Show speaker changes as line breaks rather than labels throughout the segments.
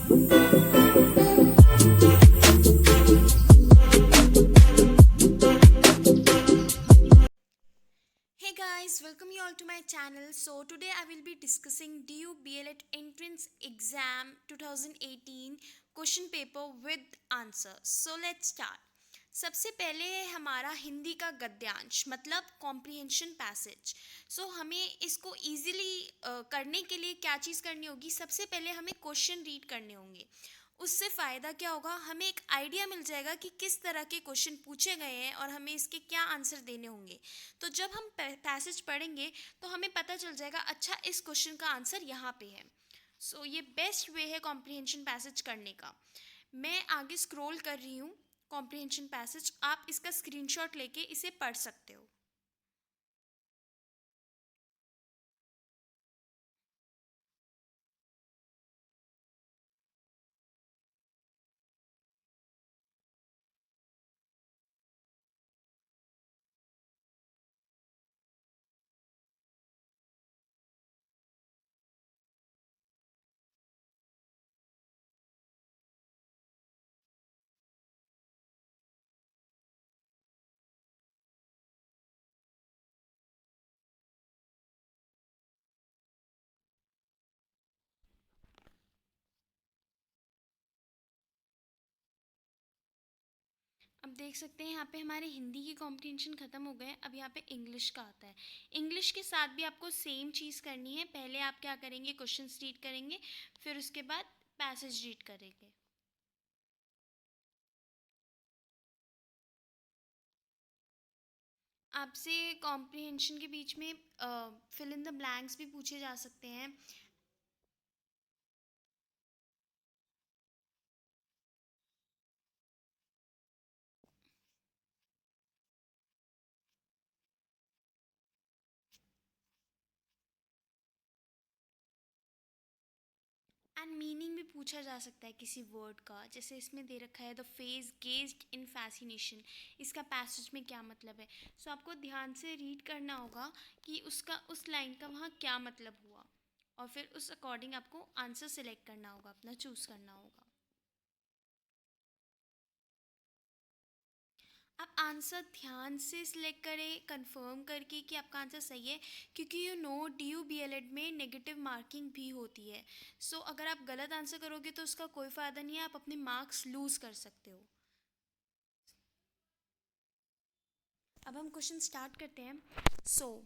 Hey guys, welcome you all to my channel. So today I will be discussing DU BLED Entrance Exam 2018 question paper with answer. So let's start. सबसे पहले है हमारा हिंदी का गद्यांश मतलब comprehension passage. सो हमें इसको easily करने के लिए क्या चीज़ करनी होगी, सबसे पहले हमें क्वेश्चन रीड करने होंगे. उससे फ़ायदा क्या होगा, हमें एक आइडिया मिल जाएगा कि किस तरह के क्वेश्चन पूछे गए हैं और हमें इसके क्या आंसर देने होंगे. तो जब हम पैसेज पढ़ेंगे तो हमें पता चल जाएगा अच्छा इस क्वेश्चन का आंसर यहाँ पे है. सो ये बेस्ट वे है कॉम्प्रिहेंशन पैसेज करने का. मैं आगे स्क्रॉल कर रही हूँ. कॉम्प्रिहेंशन पैसेज आप इसका स्क्रीनशॉट लेके इसे पढ़ सकते हो. अब देख सकते हैं यहाँ पे हमारे हिंदी की कॉम्प्रिहेंशन ख़त्म हो गए. अब यहाँ पे इंग्लिश का आता है. इंग्लिश के साथ भी आपको सेम चीज़ करनी है. पहले आप क्या करेंगे, क्वेश्चन रीड करेंगे, फिर उसके बाद पैसेज रीड करेंगे. आपसे कॉम्प्रिहेंशन के बीच में फिल इन द ब्लैंक्स भी पूछे जा सकते हैं. एंड मीनिंग भी पूछा जा सकता है किसी वर्ड का. जैसे इसमें दे रखा है the face gazed in fascination. इसका पैसेज में क्या मतलब है. सो आपको ध्यान से रीड करना होगा कि उसका उस लाइन का वहाँ क्या मतलब हुआ, और फिर उस अकॉर्डिंग आपको आंसर सेलेक्ट करना होगा, अपना चूज़ करना होगा. आप आंसर ध्यान से सिलेक्ट करें, कंफर्म करके कि आपका आंसर सही है, क्योंकि यू नो DU BLED में नेगेटिव मार्किंग भी होती है. सो अगर आप गलत आंसर करोगे तो उसका कोई फ़ायदा नहीं है, आप अपने मार्क्स लूज़ कर सकते हो. अब हम क्वेश्चन स्टार्ट करते हैं. सो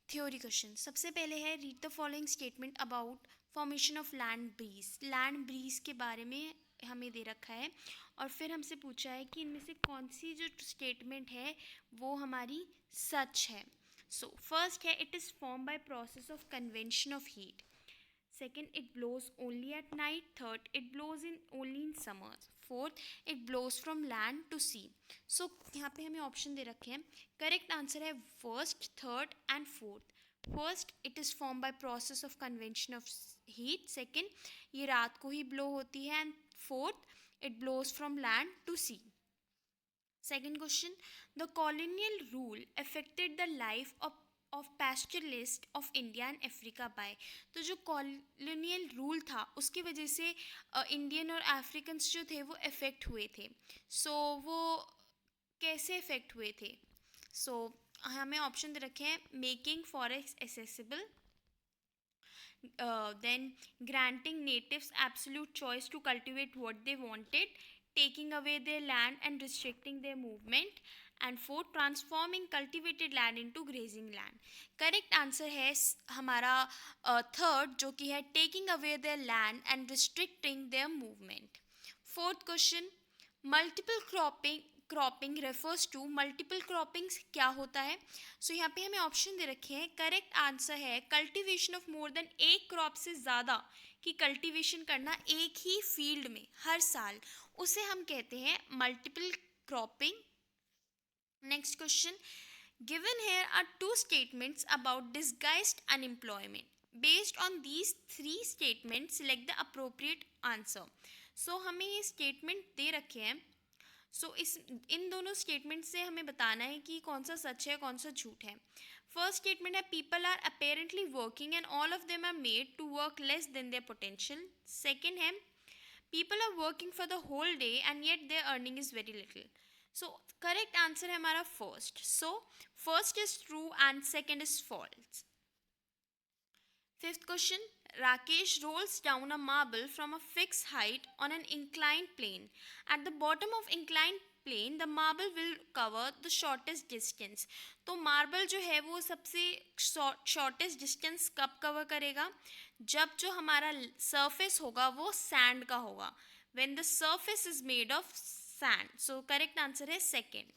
थ्योरी क्वेश्चन सबसे पहले है read the following statement about formation of land breeze. Land breeze के बारे में हमें दे रखा है, और फिर हमसे पूछा है कि इनमें से कौन सी जो स्टेटमेंट है वो हमारी सच है. सो फर्स्ट है it is form by process of convention of heat. Second, it blows only at night. Third, it blows in only in summers. Fourth, it blows from land to sea. So यहाँ पे हमें option दे रखे हैं. Correct answer है first, third and fourth. First, it is form by process of convention of heat. Second, ये रात को ही ब्लो होती है. And fourth, it blows from land to sea. Second question, the colonial rule affected the life of pastoralists of India and Africa by. तो जो colonial rule था उसकी वजह से इंडियन और अफ्रीकन्स जो थे वो अफेक्ट हुए थे. सो वो कैसे अफेक्ट हुए थे. सो हमें ऑप्शन दे रखे हैं making forest accessible, then granting natives absolute choice to cultivate what they wanted, taking away their land and restricting their movement, and fourth transforming cultivated land into grazing land. Correct answer है हमारा third, जो कि है taking away their land and restricting their movement. Fourth question, multiple cropping refers to. Multiple croppings क्या होता है. सो यहाँ पे हमें ऑप्शन दे रखे हैं. करेक्ट आंसर है कल्टीवेशन ऑफ मोर देन एक क्रॉप से ज़्यादा की कल्टीवेशन करना एक ही फील्ड में हर साल, उसे हम कहते हैं multiple cropping. Next question, given here are two statements about disguised unemployment. Based on these three statement select the appropriate answer. सो हमें ये स्टेटमेंट दे रखे हैं. सो इस इन दोनों स्टेटमेंट से हमें बताना है कि कौन सा सच है कौन सा झूठ है. फर्स्ट स्टेटमेंट है people are apparently working and all of them are made to work less than their potential. Second है People are working for the whole day and yet their earning is very little. So correct answer है हमारा first. So first is true and second is false. Fifth question. Rakesh rolls down a marble from a fixed height on an inclined plane. At the bottom of inclined plane, the marble will cover the shortest distance. तो marble जो है वो सबसे shortest distance कब cover करेगा? जब जो हमारा सरफेस होगा वो सैंड का होगा. When the surface is made of sand. So correct answer है second.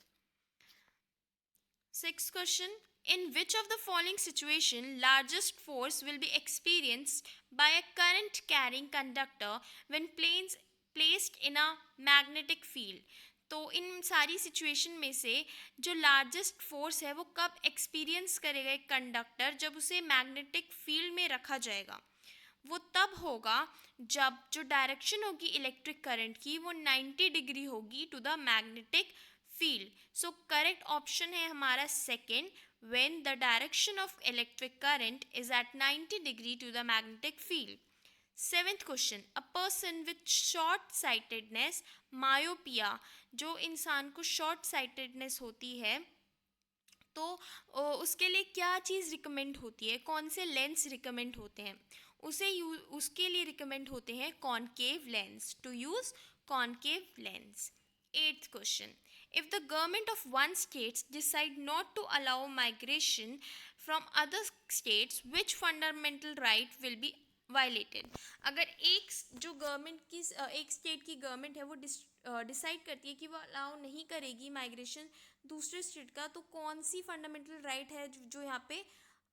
Sixth question. In which of the following situation largest force will be experienced by a current carrying conductor when planes placed in a magnetic field? तो इन सारी situation में से जो largest force है वो कब experience करेगा एक कंडक्टर जब उसे मैग्नेटिक फील्ड में रखा जाएगा? वो तब होगा जब जो डायरेक्शन होगी इलेक्ट्रिक करंट की वो 90 डिग्री होगी to the magnetic field. So correct option है हमारा second, when the direction of electric current is at 90 degree to the magnetic field. Seventh question. A person with short sightedness, myopia, जो इंसान को short sightedness होती है तो उसके लिए क्या चीज़ रिकमेंड होती है, कौन से लेंस रिकमेंड होते हैं? उसके लिए रिकमेंड होते हैं concave lens, to use concave lens. Eighth question. If the government of one state decide not to allow migration from other states, which fundamental right will be violated? अगर एक जो government की एक स्टेट की government है वो decide करती है कि वो अलाउ नहीं करेगी माइग्रेशन दूसरे स्टेट का, तो कौन सी फंडामेंटल राइट है जो यहाँ पे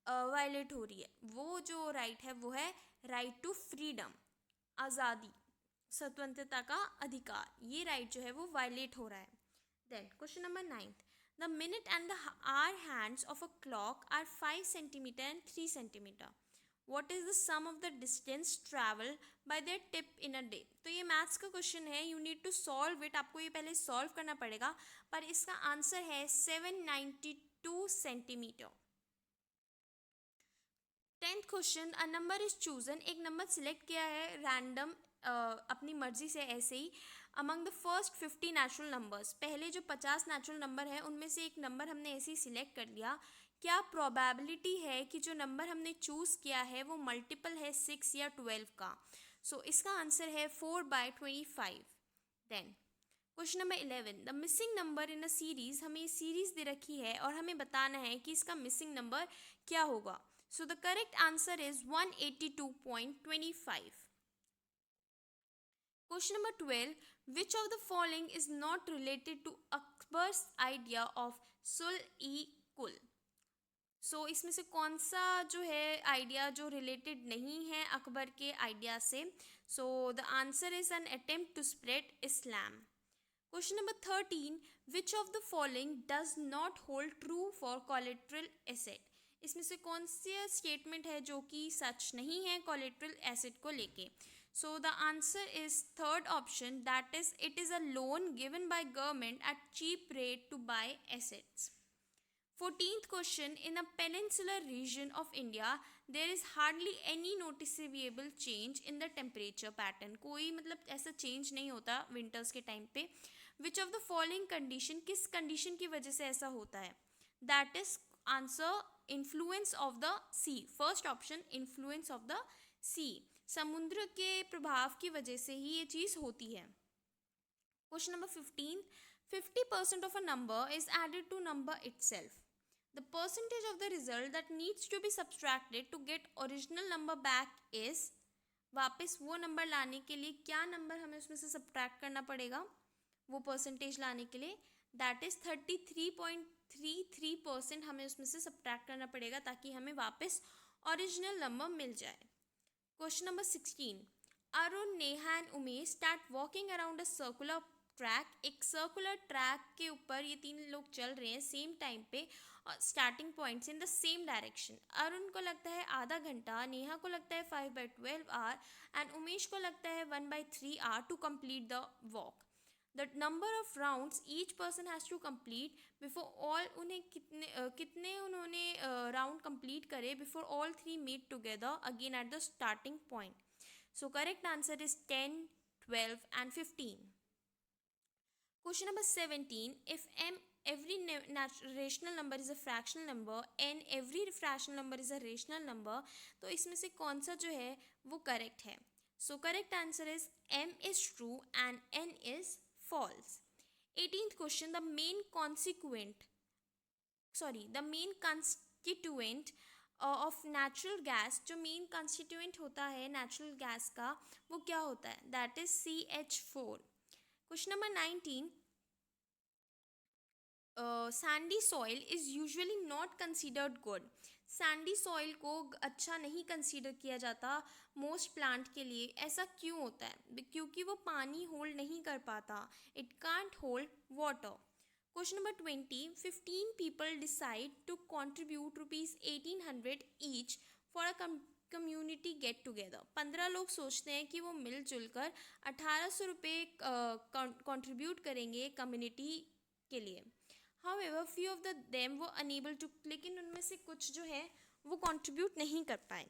वायलेट हो रही है? वो जो राइट है वो है राइट टू फ्रीडम, आज़ादी, स्वतंत्रता का अधिकार. ये राइट जो है वो वायलेट हो रहा है. Then question number 9. The minute and the hour hands of a clock are 5 centimetre and 3 centimetre. What is the sum of the distance travel by their tip in a day? तो ये maths का question है, you need to solve it. आपको ये पहले solve करना पड़ेगा, पर इसका आंसर है 792 centimetre. 10th question. A number is chosen. एक नंबर सिलेक्ट किया है रैंडम अपनी मर्जी से ऐसे ही among the first 50 natural numbers. पहले जो 50 नेचुरल नंबर है उनमें से एक नंबर हमने ऐसे ही सिलेक्ट कर लिया. क्या प्रोबेबिलिटी है कि जो नंबर हमने चूज़ किया है वो मल्टीपल है 6 या 12 का? सो इसका आंसर है 4/25. Then question number 11. The missing number in a series. हमें सीरीज दे रखी है और हमें बताना है कि इसका मिसिंग नंबर क्या होगा. सो the correct answer is 182.25. Question number 12. Which of the following is not related to Akbar's idea of sul-e-kul? सो इसमें से कौन सा जो है आइडिया जो रिलेटेड नहीं है अकबर के आइडिया से? So the answer is an attempt to spread Islam. Question number 13. Which of the following does not hold true for collateral asset? इसमें से कौन सी स्टेटमेंट है जो कि सच नहीं है कोलेट्रल एसेट को लेके? So the answer is third option, that is it is a loan given by government at cheap rate to buy assets. 14th question. In a peninsular region of India there is hardly any noticeable change in the temperature pattern. कोई मतलब ऐसा change नहीं होता winters के time पे. Which of the following condition, किस condition की वजह से ऐसा होता है? That is answer influence of the sea. First option, influence of the sea. समुद्र के प्रभाव की वजह से ही ये चीज़ होती है. Question number 15. 50% of a number is added to number itself. The percentage of the result that needs to be subtracted to get original number back is. वापस वो नंबर लाने के लिए क्या नंबर हमें उसमें से सब्ट्रैक्ट करना पड़ेगा वो परसेंटेज लाने के लिए? दैट इज 33.33% हमें उसमें से सब्ट्रैक्ट करना पड़ेगा ताकि हमें वापस ओरिजिनल नंबर मिल जाए. Question number 16. Arun, Neha and Umesh start walking around a circular track. एक सर्कुलर ट्रैक के ऊपर ये तीन लोग चल रहे हैं सेम टाइम पे और starting points in the same direction. Arun को लगता है आधा घंटा, नेहा को लगता है 5/12 आवर एंड उमेश को लगता है 1/3 hour to complete the walk. The number of rounds each person has to complete before all. उन्हें कितने उन्होंने राउंड कंप्लीट करे before all three meet together again at the starting point? So correct answer is 10, 12 and 15. Question number 17. If every rational number is a fractional number and every fractional number is a rational number, तो इसमें से कौन सा जो है वो correct है? So correct answer is m is true and n is false. 18th question. The main constituent of natural gas, जो मेन कंस्टिट्यूएंट होता है नेचुरल गैस का, वो क्या होता है? That is CH4. Question number 19. Sandy soil is usually not considered good. Sandy soil को अच्छा नहीं कंसीडर किया जाता मोस्ट प्लांट के लिए. ऐसा क्यों होता है? क्योंकि वो पानी होल्ड नहीं कर पाता. It can't hold water. Question number 20. 15 people decide to contribute ₹1800 each for a community get together. 15 लोग सोचते हैं कि वो मिलजुल कर 1800 रुपये कॉन्ट्रीब्यूट करेंगे कम्युनिटी के लिए. However, few of them were unable to, लेकिन उनमें से कुछ जो है वो कंट्रीब्यूट नहीं कर पाए.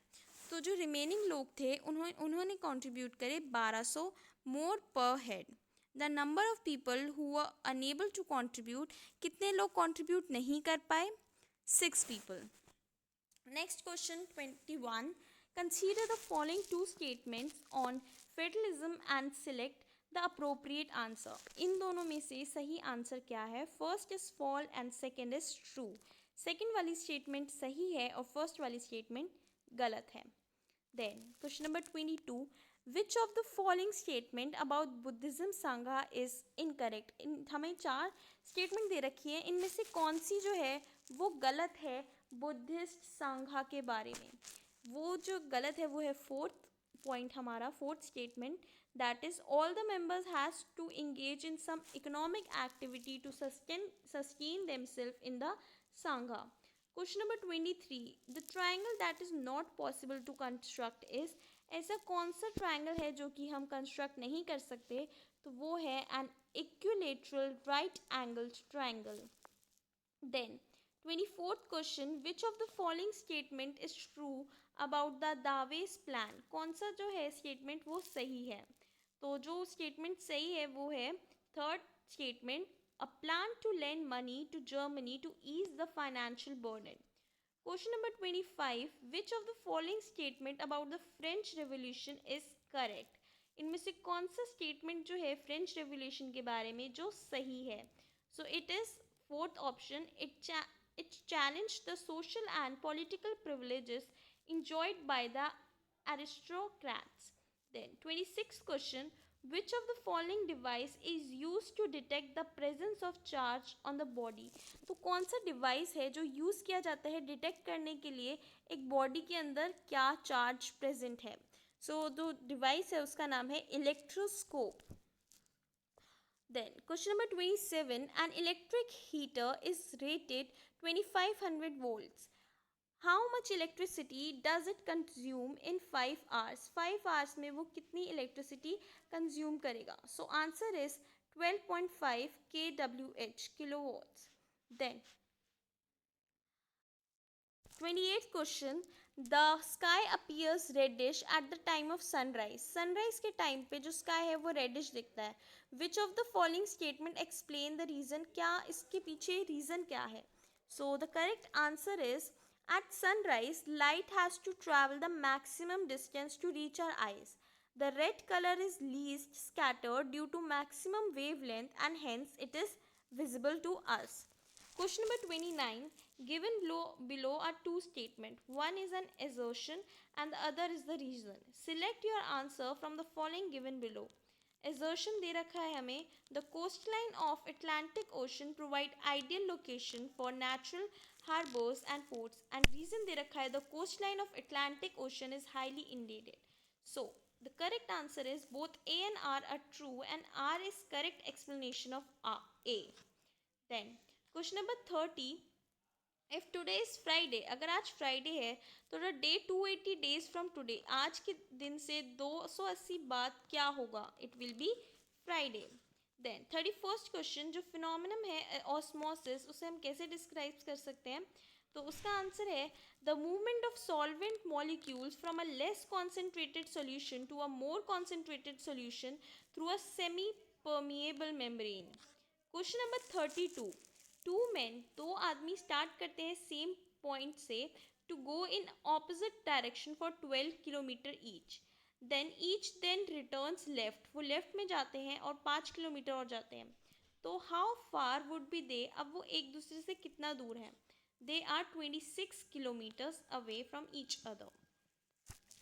तो जो रिमेनिंग लोग थे उन्होंने कंट्रीब्यूट करे 1200 more per head. The number of people who were unable to contribute, कितने लोग कंट्रीब्यूट नहीं कर पाए? 6 people. Next question 21. Consider the following two statements on federalism and select the appropriate answer. इन दोनों में से सही आंसर क्या है? First is fall and second is true. Second वाली स्टेटमेंट सही है और फर्स्ट वाली स्टेटमेंट गलत है. Then question number 22. Which of the following statement about Buddhism संघा इज इनकरेक्ट. हमें 4 स्टेटमेंट दे रखी है, इनमें से कौन सी जो है वो गलत है बुद्धिस्ट संघा के बारे में? वो जो गलत है वो है फोर्थ पॉइंट हमारा, fourth statement, that is all the members has to engage in some economic activity to sustain themselves in the sangha. Question number 23. The triangle that is not possible to construct is, ऐसा कौन सा triangle है जो कि हम construct नहीं कर सकते? तो वो है an equilateral right angled triangle. Then 24th question. Which of the following statement is true about the Dawe's plan? कौन सा जो है स्टेटमेंट वो सही है? तो जो स्टेटमेंट सही है वो है third statement, a plan to lend money to Germany to ease the financial burden. Question number 25. Which of the following statement about the French revolution is correct. इनमें से कौन सा स्टेटमेंट जो है फ्रेंच रेवोल्यूशन के बारे में जो सही है? So it is fourth option. It challenged the social and political privileges enjoyed by the aristocrats. Then 26th question. Which of the following device is used to detect the presence of charge on the body? तो कौन सा device है जो use किया जाता है detect करने के लिए एक बॉडी के अंदर क्या चार्ज प्रेजेंट है? सो जो डिवाइस है उसका नाम है electroscope. Then question number 27. An electric heater is rated 2500 volts. How much electricity does it consume in 5 hours? 5 hours में वो कितनी electricity consume करेगा? So answer is 12.5 kWh, kilowatts. Then 28th question. The sky appears reddish at the time of sunrise. Sunrise के time पे जो sky है वो reddish दिखता है. Which of the following statement explain the reason? क्या इसके पीछे reason क्या है? So the correct answer is, at sunrise light has to travel the maximum distance to reach our eyes. The red color is least scattered due to maximum wavelength and hence it is visible to us. Question number 29. Given below are two statements. One is an assertion and the other is the reason. Select your answer from the following given below. Assertion दे रखा है हमें, the coastline of Atlantic Ocean provide ideal location for natural harbors and ports, and reason दे रखा है the coastline of Atlantic Ocean is highly inundated. So the correct answer is both A and R are true and R is correct explanation of A. Then question number 30. If today is Friday, अगर आज Friday है तो the day 280 days from today, आज के दिन से 280 बाद क्या होगा? It will be Friday. Then 31st question. जो phenomenon है osmosis, उसे हम कैसे describe कर सकते हैं? तो उसका आंसर है the movement of solvent molecules from a less concentrated solution to a more concentrated solution through a semi permeable membrane. Question number 32। Two man, दो आदमी स्टार्ट करते हैं सेम पॉइंट से to go in opposite direction for 12 kilometre each. Then each then returns left, वो left में जाते हैं और 5 किलोमीटर और जाते हैं। तो how far would be they, अब वो एक दूसरे से कितना दूर हैं? They are 26 kilometres away from each other.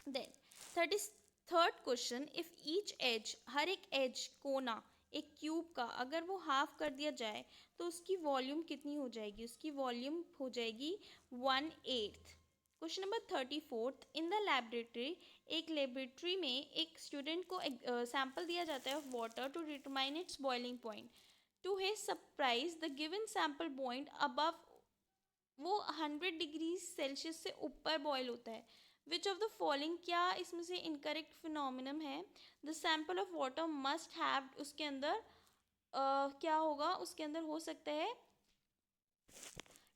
Then 33rd question, if each edge, हर एक एज कोना एक क्यूब का अगर वो हाफ कर दिया जाए तो उसकी वॉल्यूम कितनी हो जाएगी? उसकी वॉल्यूम हो जाएगी 1/8। Question number 34th, in the laboratory, एक लेबोरेटरी में एक स्टूडेंट को सैंपल दिया जाता है of water to determine its boiling point. To his surprise the given sample point above, वो 100 डिग्री सेल्सियस से ऊपर बॉयल होता है। विच ऑफ द फॉलोइंग, क्या इसमें से इनकरेक्ट फिनोमिनम है? The sample of water must have, उसके अंदर क्या होगा? उसके अंदर हो सकता है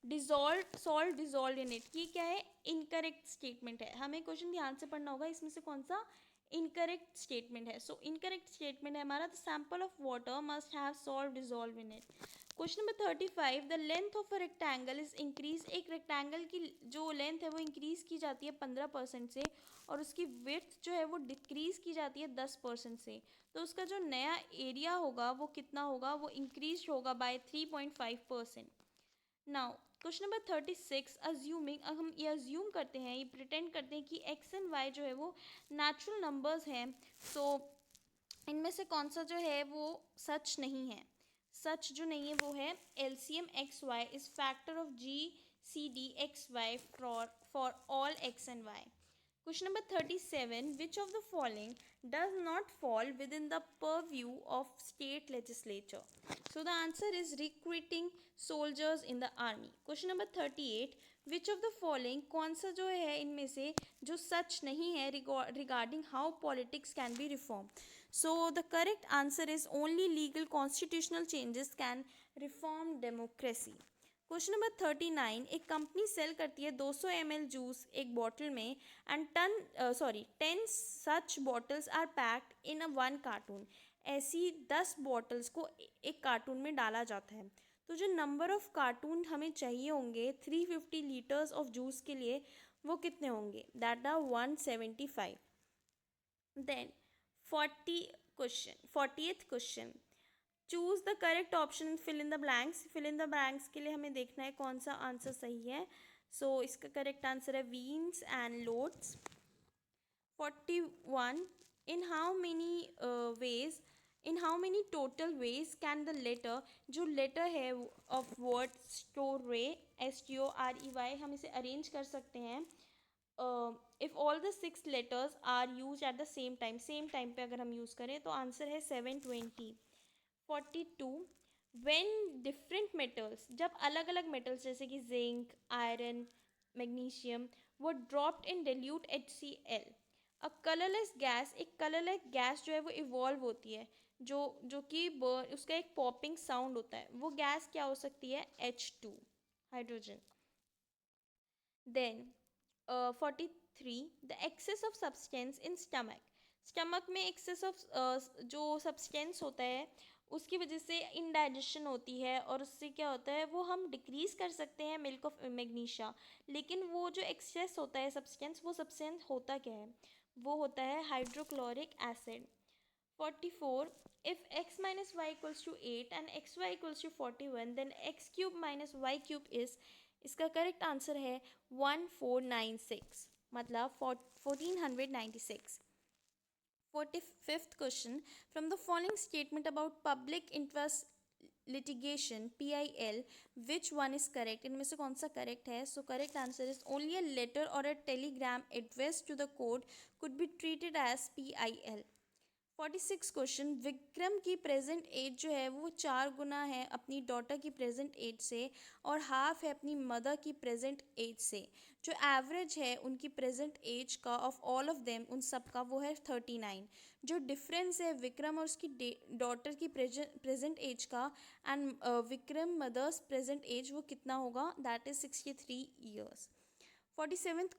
dissolve salt dissolve in it. ये क्या है? इनकरेक्ट स्टेटमेंट है। हमें क्वेश्चन ध्यान से पढ़ना होगा, इसमें से कौन सा इनकरेक्ट स्टेटमेंट है। सो इनकरेक्ट स्टेटमेंट है हमारा the sample of water must have salt dissolve in it. Question number 35, the length of a rectangle is increase, एक रेक्टेंगल की जो लेंथ है वो इंक्रीज की जाती है 15% से और उसकी विड्थ जो है वो डिक्रीज की जाती है 10% से। तो उसका जो नया एरिया होगा वो कितना होगा? वो इंक्रीज होगा by 3.5%। Now question number 36, assuming, अब हम ये अज्यूम करते हैं, ये प्रिटेंड करते हैं कि एक्स एंड वाई जो है वो नेचुरल नंबर्स हैं। सो इनमें से कौन सा जो है वो सच नहीं है? सच जो नहीं है वो है LCM X Y is factor of G C D X Y for all X and Y. Question number 37, which of the following does not fall within the purview of state legislature? So the answer is recruiting soldiers in the army. Question number 38, which of the following, कौन सा जो है इनमें से जो सच नहीं है regarding how politics can be reformed? So the correct answer is only legal constitutional changes can reform democracy. Question number 39, एक कंपनी सेल करती है 200 ml जूस एक बॉटल में and 10 such bottles are packed in a 1 carton. ऐसी 10 bottles को एक cartoon में डाला जाता है। तो जो नंबर ऑफ कार्टून हमें चाहिए होंगे 350 लीटर्स ऑफ जूस के लिए वो कितने होंगे? That are 175। Then 40th question, choose the correct option, fill in the blanks. Fill in the blanks के लिए हमें देखना है कौन सा आंसर सही है। सो इसका करेक्ट आंसर है wheels and loads. 41, in how many ways, in how many total ways can the letter, जो लेटर है ऑफ वर्ड स्टोरे STOREY, हम इसे अरेंज कर सकते हैं if all the 6 letters are use at the same time पे अगर हम यूज़ करें तो आंसर है 720। 42, व्हेन डिफरेंट मेटल्स, जब अलग अलग मेटल्स जैसे कि जिंक, आयरन, मैग्नीशियम वो dropped in dilute HCl, a colourless gas, एक कलरलेस गैस जो है वो इवॉल्व होती है, जो कि उसका एक पॉपिंग साउंड होता है। वो गैस क्या हो सकती है? H2, hydrogen. Then 43, the excess of substance in stomach, stomach में एक्सेस ऑफ जो सब्सटेंस होता है उसकी वजह से इनडाइजेशन होती है और उससे क्या होता है वो हम डिक्रीज़ कर सकते हैं मिल्क ऑफ मैग्नीशिया, लेकिन वो जो एक्सेस होता है सब्सटेंस, वो सब्सटेंस होता क्या है? वो होता है hydrochloric acid. 44, if x minus y equals to 8 and xy equals to 41 then x cube minus y cube is, इसका करेक्ट आंसर है 1496, मतलब 1496। 45th question, from the following statement about public interest litigation PIL which one is correct? इनमें से कौन सा correct है? So correct answer is only a letter और a telegram address to the court could be treated as PIL। 46 question, Vikram की present as जो है वो 4 गुना है अपनी डॉटर की प्रेजेंट एज से और हाफ है अपनी मदर की प्रेजेंट एज से। जो एवरेज है उनकी प्रेजेंट एज का ऑफ ऑल ऑफ देम, उन सब का, वो है 39। जो डिफरेंस है विक्रम और उसकी डॉटर की प्रेजेंट एज का and Vikram mother's present age, वो कितना होगा, दैट इज 63 ईयर्स। 47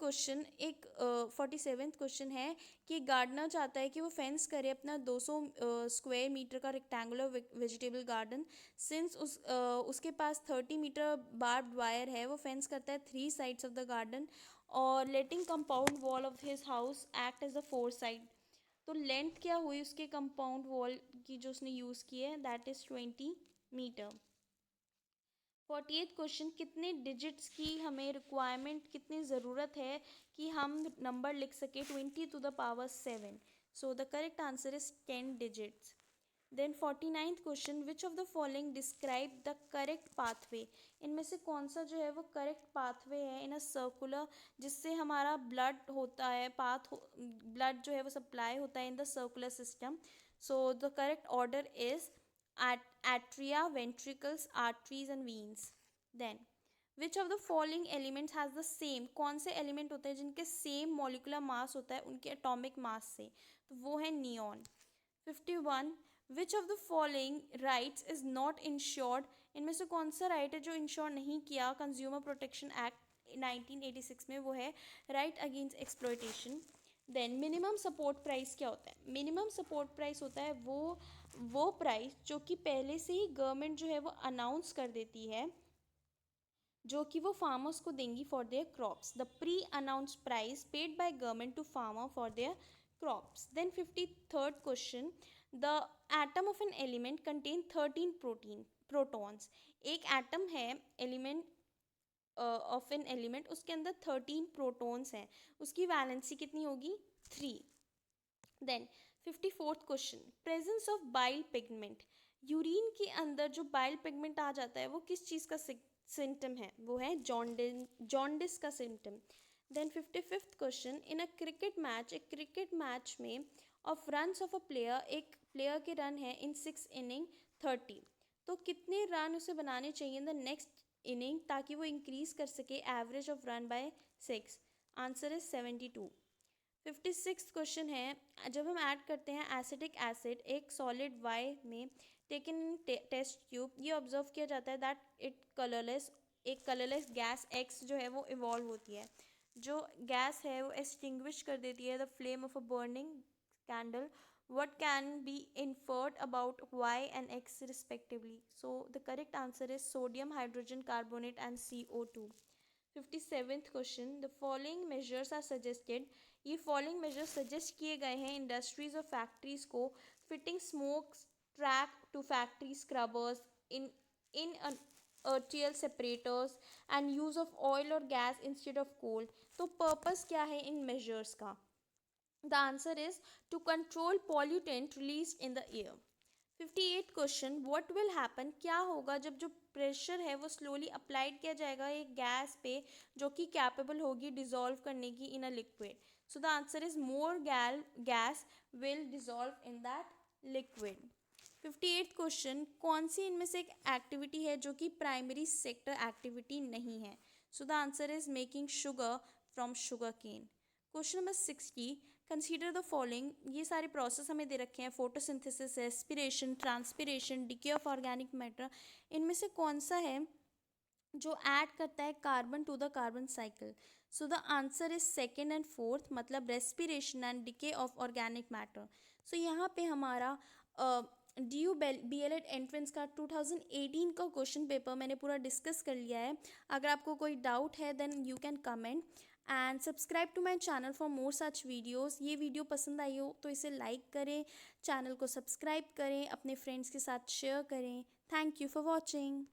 क्वेश्चन है कि गार्डनर चाहता है कि वो फेंस करे अपना 200 स्क्वायर मीटर का रेक्टेंगुलर वेजिटेबल गार्डन। सिंस उसके पास 30 मीटर बार्ब्ड वायर है, वो फेंस करता है 3 साइड्स ऑफ द गार्डन और letting compound wall of his house act as a 4 side. तो लेंथ क्या हुई उसके कंपाउंड वॉल की जो उसने यूज़ की है, दैट इज़ 20 मीटर। 48 क्वेश्चन, कितने डिजिट्स की हमें रिक्वायरमेंट, कितनी ज़रूरत है कि हम नंबर लिख सके 20⁻⁷। So the correct answer is 10 digits. Then 49th question, which of the following describe the correct pathway. इनमें से कौन सा जो है वो करेक्ट पाथवे है इन अ सर्कुलर, जिससे हमारा ब्लड होता है ब्लड जो है वो सप्लाई होता है in the circular system. So the correct order is atria, ventricles, arteries and veins. Then which of the following elements has the same, कौन से एलिमेंट होते हैं जिनके सेम मॉलिकुलर मास होता है उनके एटॉमिक मास से, तो वो है neon. 51, which of the following rights is not insured, इनमें से कौन सा राइट है जो इंश्योर नहीं किया कंज्यूमर प्रोटेक्शन एक्ट 1986 में, वो है right against exploitation. Then minimum support price क्या होता है, मिनिमम सपोर्ट प्राइस होता है वो प्राइस जो कि पहले से ही गवर्नमेंट जो है वो अनाउंस कर देती है, जो कि वो फार्मर्स को देंगी for their crops, the pre announced price paid by government to farmer for their crops. Then 53rd question, the atom of an element contain 13 protons. एक एटम है एलिमेंट ऑफ एन एलिमेंट, उसके अंदर 13 protons हैं, उसकी valency कितनी होगी, 3। Then 54th question, presence of bile pigment, urine के अंदर जो बाइल पिगमेंट आ जाता है वो किस चीज़ का सिम्टम है, वो है जॉन्डिस का सिम्टम। देन 55th क्वेश्चन, इन अ क्रिकेट मैच, एक क्रिकेट मैच में of runs of a player, एक प्लेयर के रन है इन 6 इनिंग 30, तो कितने रन उसे बनाने चाहिए इन द नेक्स्ट इनिंग ताकि वो इंक्रीज कर सके average of run by 6, answer is 72। 56th question है, जब हम ऐड करते हैं एसिटिक एसिड एक सॉलिड वाई में टेकन इन टेस्ट ट्यूब, ये ऑब्जर्व किया जाता है दैट इट कलरलेस, एक कलरलेस गैस एक्स जो है वो इवॉल्व होती है, जो गैस है वो एक्सटिंग्विश कर देती है the flame of a burning candle. what can be inferred about y and x respectively, so the correct answer is sodium hydrogen carbonate and CO2। 57th question, the following measures are suggested, ये following measures suggest किए गए हैं industries और factories को, fitting smoke track to factory scrubbers inertial separators and use of oil और gas instead of coal. तो purpose क्या है इन मेजर्स का, the answer is to control pollutant release in the air. 58 question, what will happen, क्या होगा जब जो प्रेशर है वो स्लोली अप्लाइड किया जाएगा एक गैस पे जो कि कैपेबल होगी डिजॉल्व करने की in a liquid, so the answer is more gas will dissolve in that liquid. 58th question, कौन सी इनमें से एक एक्टिविटी है जो कि प्राइमरी सेक्टर एक्टिविटी नहीं है, so the answer is making sugar from sugar cane. Question number 60, consider the following, ये सारे प्रोसेस हमें दे रखे हैं, photosynthesis, respiration, transpiration, decay of organic matter, इनमें से कौन सा है जो ऐड करता है carbon to the carbon cycle, so the answer is second and fourth, मतलब respiration and decay of organic matter. So यहाँ पे हमारा DU BLED एंट्रेंस का 2018 का क्वेश्चन पेपर मैंने पूरा डिस्कस कर लिया है। अगर आपको कोई डाउट है then you can comment and subscribe to my channel for more such videos. ये वीडियो पसंद आई हो तो इसे लाइक करें, चैनल को सब्सक्राइब करें, अपने फ्रेंड्स के साथ शेयर करें। Thank you for watching.